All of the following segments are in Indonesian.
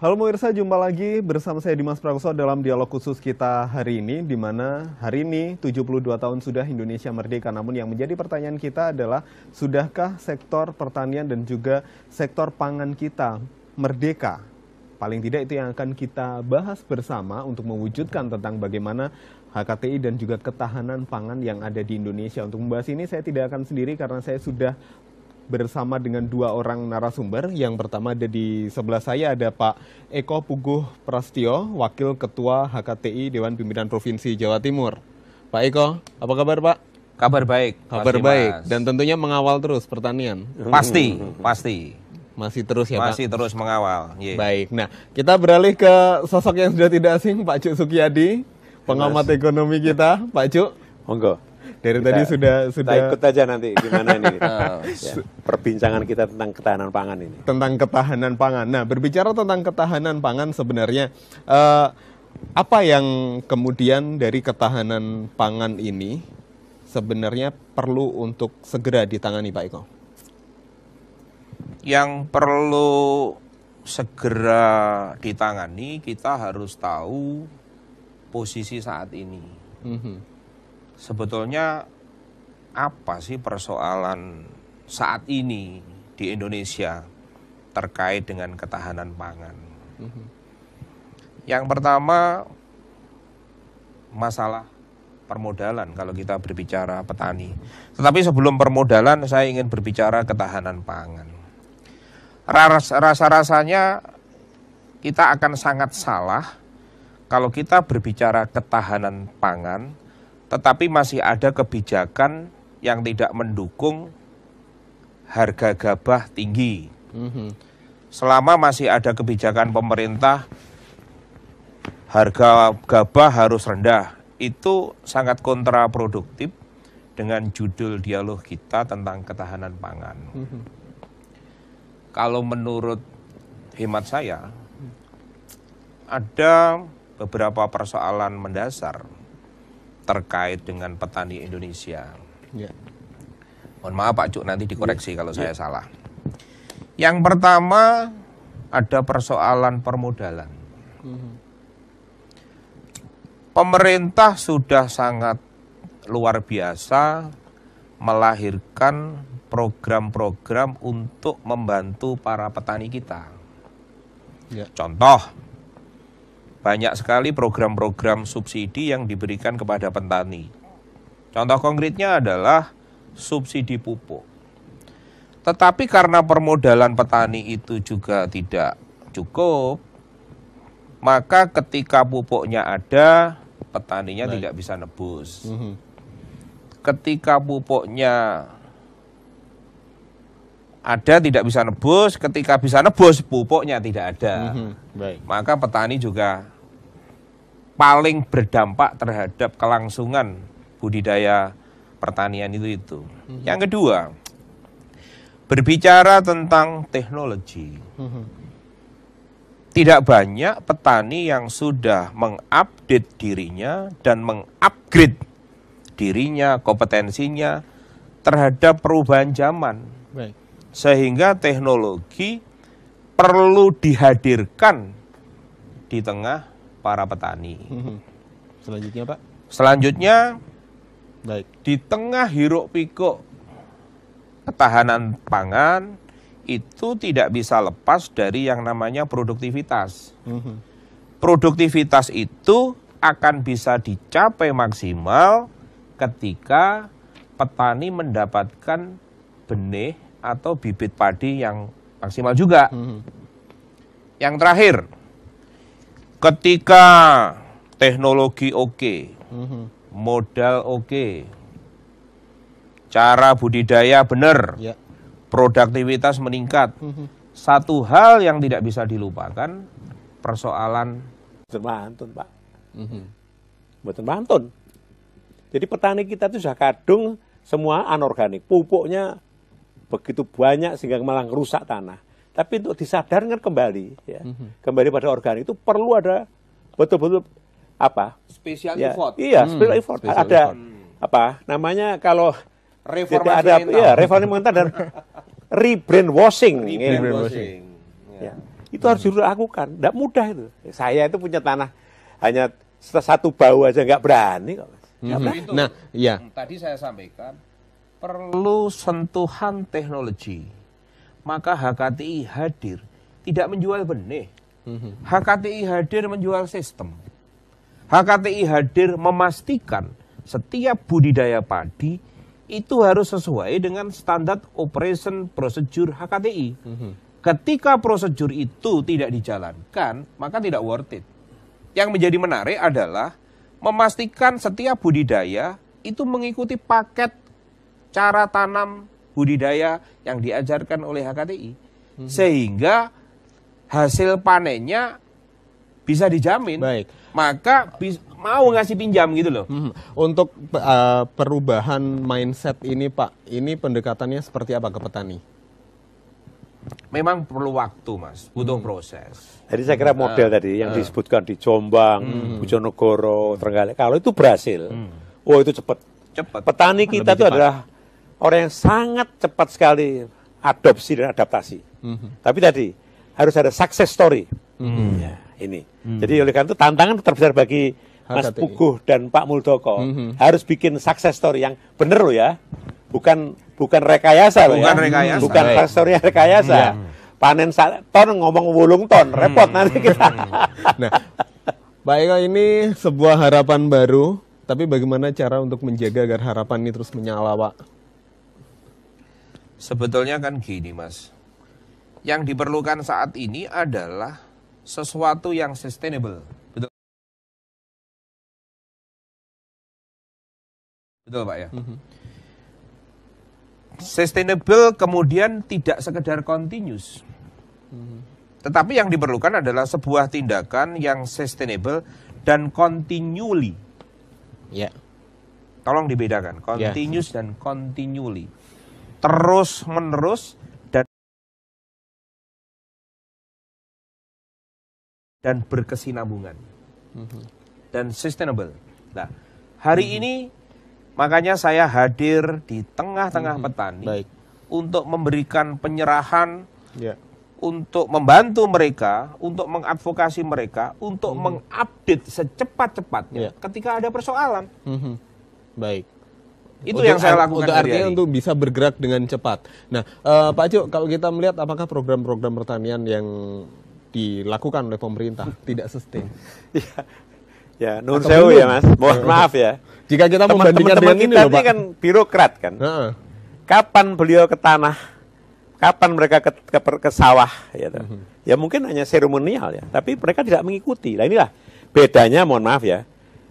Halo pemirsa, jumpa lagi bersama saya Dimas Prakoso dalam dialog khusus kita hari ini, di mana hari ini 72 tahun sudah Indonesia merdeka. Namun yang menjadi pertanyaan kita adalah, sudahkah sektor pertanian dan juga sektor pangan kita merdeka? Paling tidak itu yang akan kita bahas bersama untuk mewujudkan tentang bagaimana HKTI dan juga ketahanan pangan yang ada di Indonesia. Untuk membahas ini saya tidak akan sendiri karena saya sudah bersama dengan dua orang narasumber. Yang pertama ada di sebelah saya ada Pak Eko Puguh Prastyo, Wakil Ketua HKTI Dewan Pimpinan Provinsi Jawa Timur. Pak Eko, apa kabar Pak? Kabar baik. Kabar baik, Mas. Dan tentunya mengawal terus pertanian. Pasti. Masih terus ya Pak? Masih terus mengawal. Yeah. Baik, nah kita beralih ke sosok yang sudah tidak asing, Pak Cuk Sukiyadi, pengamat ekonomi kita. Pak Cuk, monggo. Dari tadi sudah ikut aja nanti gimana ini perbincangan kita tentang ketahanan pangan ini. Tentang ketahanan pangan. Nah, berbicara tentang ketahanan pangan sebenarnya apa yang kemudian dari ketahanan pangan ini sebenarnya perlu untuk segera ditangani, Pak Eko? Yang perlu segera ditangani, kita harus tahu posisi saat ini. Sebetulnya apa sih persoalan saat ini di Indonesia terkait dengan ketahanan pangan? Yang pertama, masalah permodalan kalau kita berbicara petani. Tetapi sebelum permodalan, saya ingin berbicara ketahanan pangan. Rasa-rasanya kita akan sangat salah kalau kita berbicara ketahanan pangan, tetapi masih ada kebijakan yang tidak mendukung harga gabah tinggi. Selama masih ada kebijakan pemerintah, harga gabah harus rendah. Itu sangat kontraproduktif dengan judul dialog kita tentang ketahanan pangan. Kalau menurut hemat saya, ada beberapa persoalan mendasar terkait dengan petani Indonesia. Mohon maaf Pak Cuk, nanti dikoreksi kalau saya salah. Yang pertama, ada persoalan permodalan. Pemerintah sudah sangat luar biasa melahirkan program-program untuk membantu para petani kita. Contoh, banyak sekali program-program subsidi yang diberikan kepada petani. Contoh konkretnya adalah subsidi pupuk. Tetapi karena permodalan petani itu juga tidak cukup, maka ketika pupuknya ada, petaninya tidak bisa nebus. Ketika pupuknya ada, tidak bisa nebus. Ketika bisa nebus, pupuknya tidak ada. Maka petani juga paling berdampak terhadap kelangsungan budidaya pertanian itu. Yang kedua, berbicara tentang teknologi. Tidak banyak petani yang sudah mengupdate dirinya dan mengupgrade dirinya, kompetensinya terhadap perubahan zaman. Sehingga teknologi perlu dihadirkan di tengah para petani. Selanjutnya Pak? Selanjutnya, di tengah hiruk pikuk ketahanan pangan, itu tidak bisa lepas dari yang namanya produktivitas. Produktivitas itu akan bisa dicapai maksimal ketika petani mendapatkan benih atau bibit padi yang maksimal juga. Yang terakhir, ketika teknologi oke, modal oke, cara budidaya benar, produktivitas meningkat. Satu hal yang tidak bisa dilupakan, persoalan Mantun Pak. Mboten mantun. Jadi petani kita itu sudah kadung semua anorganik. Pupuknya begitu banyak sehingga malah merusak tanah. Tapi untuk disadarkan kembali, kembali pada organik itu perlu ada betul-betul special effort. Iya, special effort. Ada apa namanya kalau reformasi ada reformasi mental dan rebrainwashing. Rebrainwashing. Ya. Itu harus dilakukan. Tidak mudah itu. Saya itu punya tanah hanya satu bau aja nggak berani kok. Itu, Nah, ya. tadi saya sampaikan perlu sentuhan teknologi. Maka HKTI hadir tidak menjual benih. HKTI hadir menjual sistem. HKTI hadir memastikan setiap budidaya padi itu harus sesuai dengan standar operation procedure HKTI. Ketika prosedur itu tidak dijalankan, maka tidak worth it. Yang menjadi menarik adalah memastikan setiap budidaya itu mengikuti paket cara tanam budidaya yang diajarkan oleh HKTI. Sehingga hasil panennya bisa dijamin. Baik. Maka mau ngasih pinjam gitu loh. Untuk perubahan mindset ini Pak, ini pendekatannya seperti apa ke petani? Memang perlu waktu Mas, butuh proses. Jadi saya kira model tadi yang disebutkan di Jombang, Bojonegoro, Trenggalek, kalau itu berhasil, oh itu cepat. Cepat. Petani kita itu adalah orang yang sangat cepat sekali adopsi dan adaptasi. Tapi tadi harus ada success story. Ya, ini. Jadi oleh karena itu tantangan terbesar bagi Mas HKTI. Puguh dan Pak Muldoko harus bikin success story yang benar loh ya. Bukan rekayasa loh ya. Bukan rekayasa. Bukan Baik. success story yang rekayasa. Panen ton ngomong 8 ton, repot nanti kita. Nah, Pak Eko, ini sebuah harapan baru, tapi bagaimana cara untuk menjaga agar harapan ini terus menyala, Pak? Sebetulnya kan gini Mas, yang diperlukan saat ini adalah sesuatu yang sustainable. Betul? Betul Pak ya? Sustainable kemudian tidak sekedar continuous. Tetapi yang diperlukan adalah sebuah tindakan yang sustainable dan continually. Ya. Tolong dibedakan, continuous dan continually. Terus menerus dan berkesinambungan dan sustainable. Nah, hari ini makanya saya hadir di tengah-tengah petani Baik. untuk memberikan penyerahan, Ya. untuk membantu mereka, untuk mengadvokasi mereka, untuk mengupdate secepat-cepatnya ketika ada persoalan. Baik. Itu yang saya lakukan untuk artinya hari-hari. untuk bisa bergerak dengan cepat. Nah, Pak Cuk, kalau kita melihat apakah program-program pertanian yang dilakukan oleh pemerintah tidak sustain? Ya, nun Atau sewu belum? ya Mas. Mohon maaf ya. Jika kita membandingkan Teman-teman dengan ini kita loh, ini Pak. kan birokrat kan. Heeh. Kapan beliau ke tanah? Kapan mereka ke sawah? Gitu. Ya mungkin hanya seremonial ya. Tapi mereka tidak mengikuti. Nah inilah bedanya, mohon maaf ya.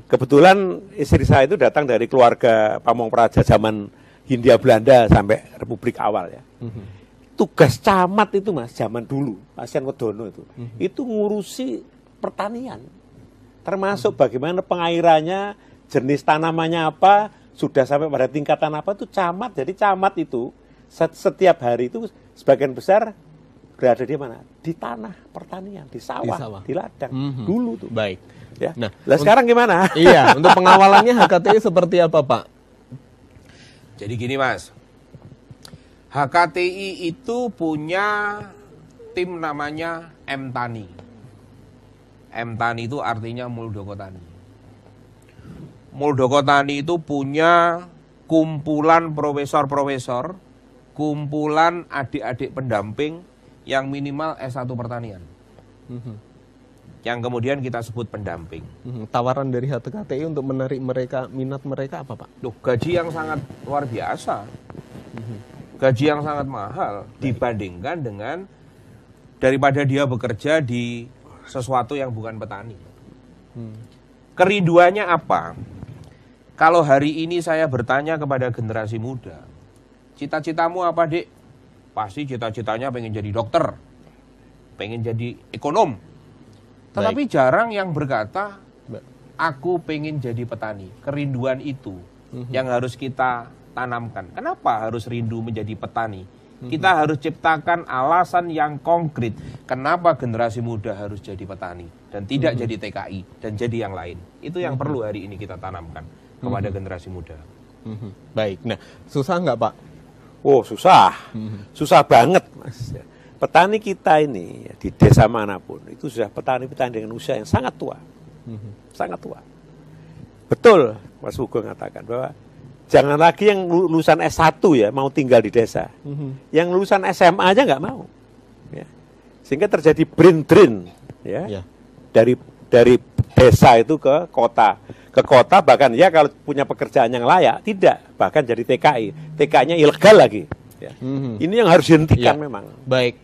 Kebetulan istri saya itu datang dari keluarga Pamong Praja zaman Hindia Belanda sampai Republik awal ya. Tugas camat itu Mas, zaman dulu, Pasien Wedono itu ngurusi pertanian. Termasuk bagaimana pengairannya, jenis tanamannya apa, sudah sampai pada tingkatan apa itu camat. Jadi camat itu setiap hari itu sebagian besar berada di mana? Di tanah pertanian, di sawah, di ladang. Dulu tuh. Baik. Ya. Nah, Lah sekarang gimana? Iya, untuk pengawalannya HKTI seperti apa, Pak? Jadi gini Mas, HKTI itu punya tim namanya M-Tani. M-Tani itu artinya Muldoko Tani. Muldoko Tani itu punya kumpulan profesor-profesor, kumpulan adik-adik pendamping yang minimal S1 pertanian. Yang kemudian kita sebut pendamping. Tawaran dari HKTI untuk menarik mereka, minat mereka apa, Pak? Loh, gaji yang sangat luar biasa. Gaji yang sangat mahal dibandingkan dengan daripada dia bekerja di sesuatu yang bukan petani. Kerinduannya apa? Kalau hari ini saya bertanya kepada generasi muda, cita-citamu apa, Dik? Pasti cita-citanya pengen jadi dokter, pengen jadi ekonom. Tetapi jarang yang berkata, aku pengen jadi petani. Kerinduan itu yang harus kita tanamkan. Kenapa harus rindu menjadi petani? Kita harus ciptakan alasan yang konkret. Kenapa generasi muda harus jadi petani dan tidak jadi TKI dan jadi yang lain. Itu yang perlu hari ini kita tanamkan kepada generasi muda. Baik. Nah, susah nggak, Pak? Oh susah, susah banget Mas. petani kita ini ya, di desa manapun itu sudah petani-petani dengan usia yang sangat tua. Sangat tua. Betul Mas Hugo mengatakan bahwa jangan lagi yang lulusan S1 ya mau tinggal di desa. Yang lulusan SMA aja nggak mau. Ya. Sehingga terjadi brain drain ya. Dari desa itu ke kota. Ke kota bahkan ya kalau punya pekerjaan yang layak tidak, bahkan jadi TKI. TKI-nya ilegal lagi. Ya. Ini yang harus dihentikan memang. Baik.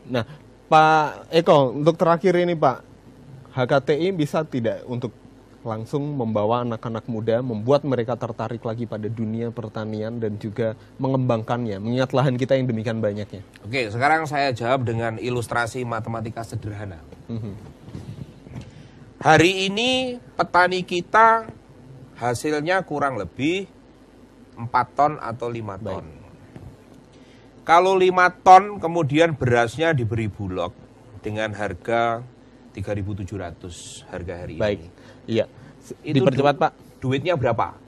Nah, Pak Eko, untuk terakhir ini Pak, HKTI bisa tidak untuk langsung membawa anak-anak muda, membuat mereka tertarik lagi pada dunia pertanian dan juga mengembangkannya, mengingat lahan kita yang demikian banyaknya? Oke, sekarang saya jawab dengan ilustrasi matematika sederhana. Hari ini petani kita hasilnya kurang lebih 4 ton atau 5 ton. Kalau 5 ton kemudian berasnya diberi Bulog dengan harga 3.700 harga hari ini. Iya. Itu dipercepat Pak. Duitnya berapa?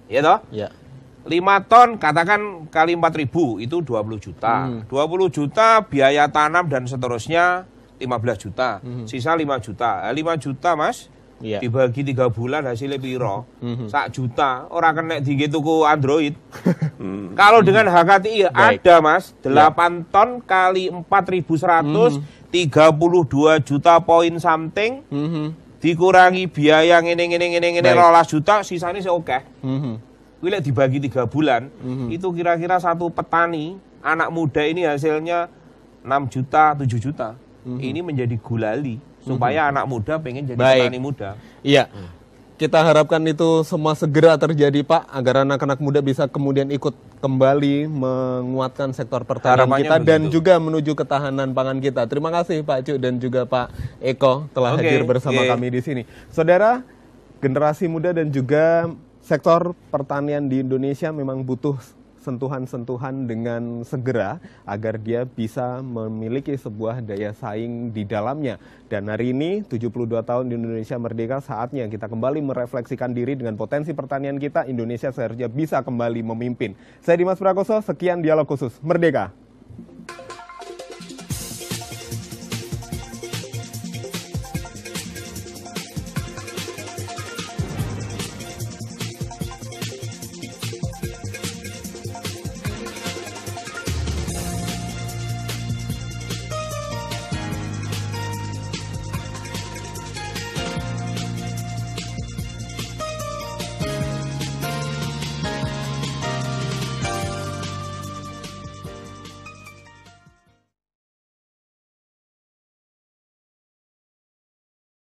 Ya toh? Iya. 5 ton katakan kali 4.000 itu 20 juta. 20 juta biaya tanam dan seterusnya 15 juta. Sisa 5 juta. 5 juta Mas. Iya. Dibagi 3 bulan hasilnya piro? 1 juta. Orang kena tinggi tuku Android. Kalau dengan HKTI ada Mas 8 ton kali 4.100 32 juta poin something. Dikurangi biaya ngene 12 juta, sisanya sih oke. Wile dibagi 3 bulan, itu kira-kira satu petani anak muda ini hasilnya 6 juta, 7 juta. Ini menjadi gulali supaya anak muda pengen jadi petani muda. Iya. Kita harapkan itu semua segera terjadi Pak, agar anak-anak muda bisa kemudian ikut kembali menguatkan sektor pertanian kita dan juga menuju ketahanan pangan kita. Terima kasih Pak Cuk dan juga Pak Eko telah hadir bersama kami di sini. Saudara, generasi muda dan juga sektor pertanian di Indonesia memang butuh sentuhan-sentuhan dengan segera agar dia bisa memiliki sebuah daya saing di dalamnya. Dan hari ini 72 tahun di Indonesia merdeka, saatnya kita kembali merefleksikan diri dengan potensi pertanian kita. Indonesia seharusnya bisa kembali memimpin. Saya Dimas Prakoso, sekian Dialog Khusus Merdeka.